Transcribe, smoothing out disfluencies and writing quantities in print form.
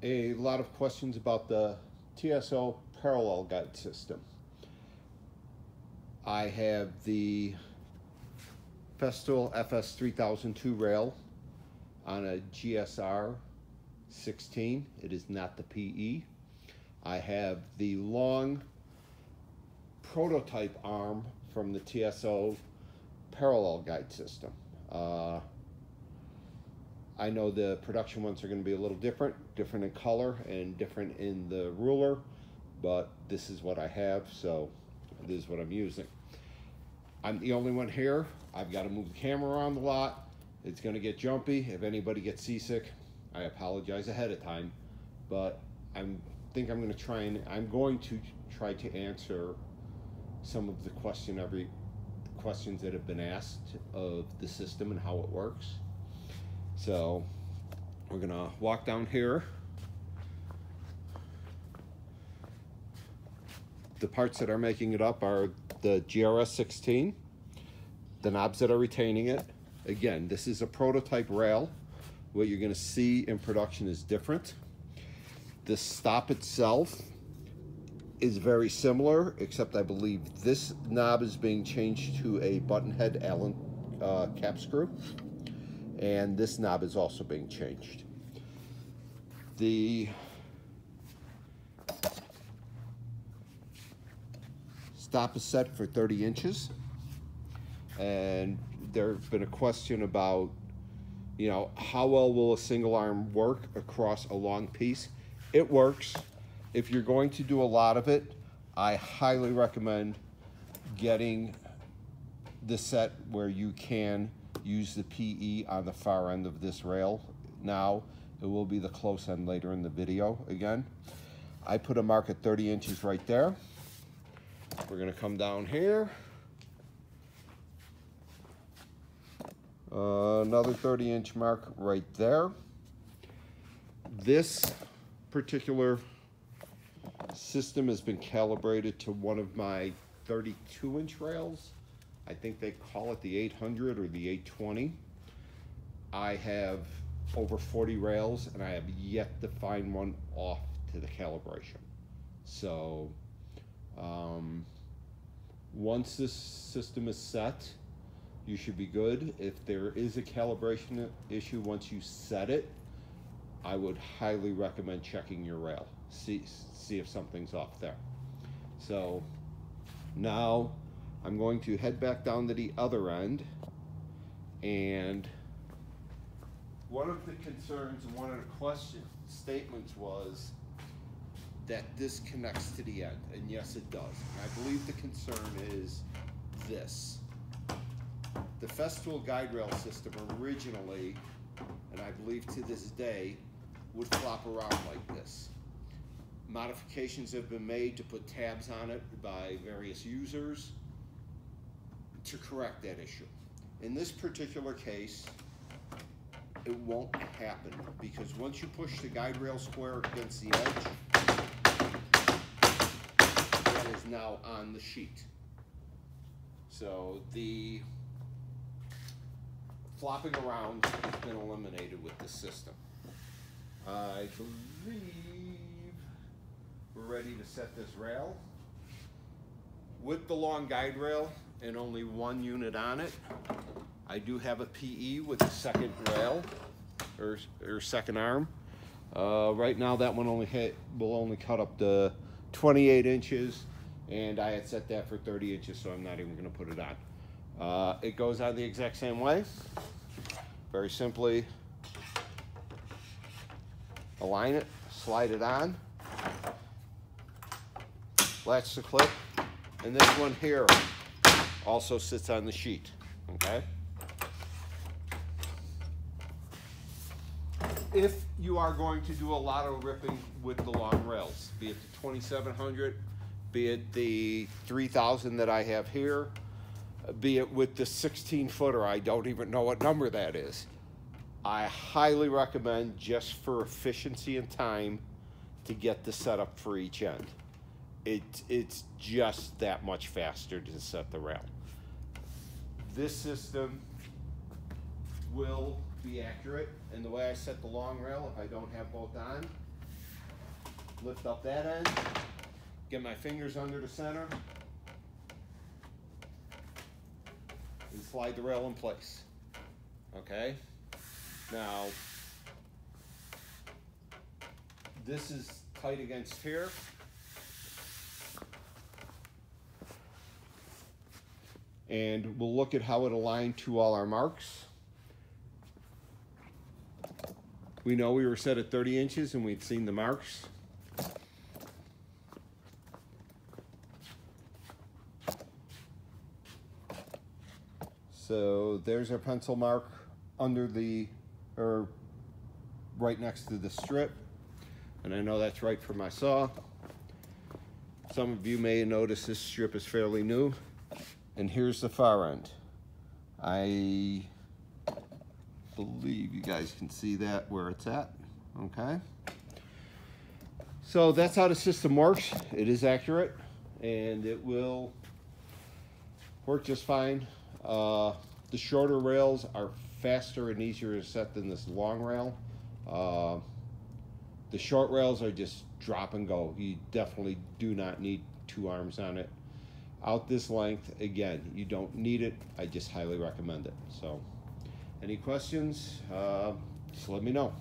a lot of questions about the TSO parallel guide system. I have the Festool FS 3002 rail on a GSR 16. It is not the PE. I have the long prototype arm from the TSO parallel guide system. I know the production ones are going to be a little different in color and different in the ruler, but this is what I have, so this is what I'm using. I'm the only one here. I've got to move the camera around a lot. It's going to get jumpy. If anybody gets seasick, I apologize ahead of time, but I'm going to try to answer some of the questions that have been asked of the system and how it works. So we're gonna walk down here. The parts that are making it up are the GRS 16, the knobs that are retaining it. Again, this is a prototype rail. What you're gonna see in production is different. The stop itself is very similar, except I believe this knob is being changed to a button head Allen cap screw. And this knob is also being changed. The stop is set for 30 inches. And there's been a question about, how well will a single arm work across a long piece? It works. If you're going to do a lot of it, I highly recommend getting the set where you can use the PE on the far end of this rail. Now, it will be the close end later in the video again. I put a mark at 30 inches right there. We're gonna come down here. Another 30-inch mark right there. This particular system has been calibrated to one of my 32-inch rails. I think they call it the 800 or the 820. I have over 40 rails and I have yet to find one off to the calibration. So once this system is set, you should be good. If there is a calibration issue once you set it, I would highly recommend checking your rail. See if something's off there. So now I'm going to head back down to the other end, and one of the concerns and one of the statements was that this connects to the end, and yes it does. And I believe the concern is this. The Festool guide rail system originally, and I believe to this day, would flop around like this. Modifications have been made to put tabs on it by various users to correct that issue. In this particular case, it won't happen because once you push the guide rail square against the edge, that is now on the sheet. So the flopping around has been eliminated with this system. I believe we're ready to set this rail. With the long guide rail and only one unit on it, I do have a PE with the second rail or second arm. Right now that one will only cut up to 28 inches, and I had set that for 30 inches, so I'm not even going to put it on. It goes on the exact same way. Very simply align it, slide it on, latch the clip, and this one here also sits on the sheet, okay? If you are going to do a lot of ripping with the long rails, be it the 2700, be it the 3000 that I have here, be it with the 16-footer, I don't even know what number that is. I highly recommend, just for efficiency and time, to get the setup for each end. It's just that much faster to set the rail. This system will be accurate, and the way I set the long rail, if I don't have both on, lift up that end, get my fingers under the center, and slide the rail in place. Okay? Now, this is tight against here. And we'll look at how it aligned to all our marks. We know we were set at 30 inches and we'd seen the marks. So there's our pencil mark under the, or right next to the strip. And I know that's right for my saw. Some of you may notice this strip is fairly new. And here's the far end. I believe you guys can see that where it's at, okay? So that's how the system works. It is accurate and it will work just fine. The shorter rails are faster and easier to set than this long rail. The short rails are just drop and go. You definitely do not need 2 arms on it. Out this length, again, you don't need it. I just highly recommend it. So, any questions, just let me know.